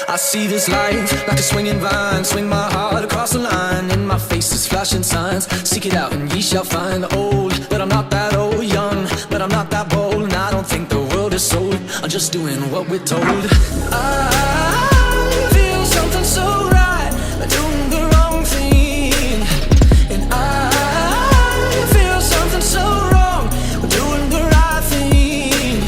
I see this life like a swinging vine, swing my heart across the line. In my face is flashing signs, seek it out and ye shall find. Old, but I'm not that old. Young, but I'm not that bold. And I don't think the world is sold, I'm just doing what we're told. I feel something so right, but doing the wrong thing. And I feel something so wrong, but doing the right thing.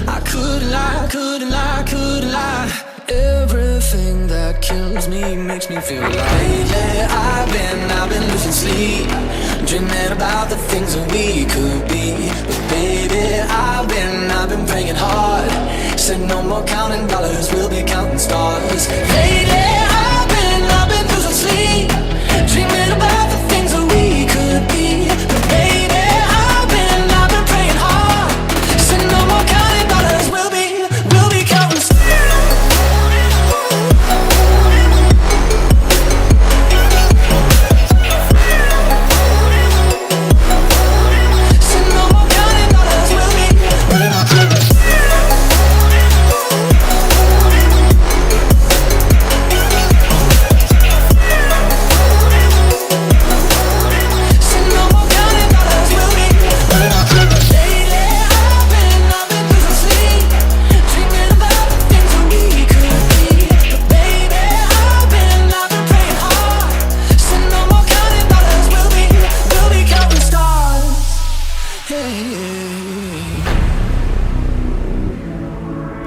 I couldn't lie, couldn't lie, couldn't lie. Everything that kills me makes me feel alive. Lately I've been losing sleep, dreaming about the things that we could be. But baby, I've been praying hard. Said no more counting dollars, we'll be counting stars. Lately I've been losing sleep, dreaming about the things that we could be. But baby, I've been praying hard. Said no more counting dollars, we'll be counting stars.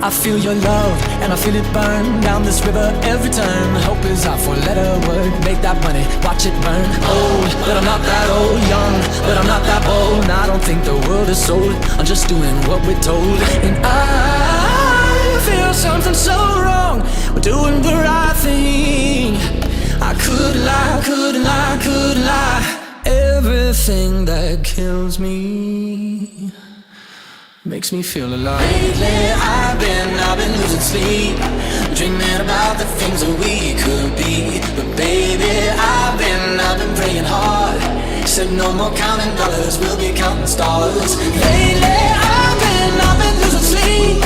I feel your love, and I feel it burn down this river every turn. Hope is our four-letter word, make that money, watch it burn. Old, but I'm not that old. Young, but I'm not that bold. And I don't think the world is sold, I'm just doing what we're told. And I feel something so wrong, we're doing the right thing. I could lie, couldn't lie, couldn't lie. Everything that kills me makes me feel alive. Lately I've been losing sleep, dreaming about the things that we could be. But baby, I've been praying hard. Said no more counting dollars, we'll be counting stars. Lately I've been losing sleep,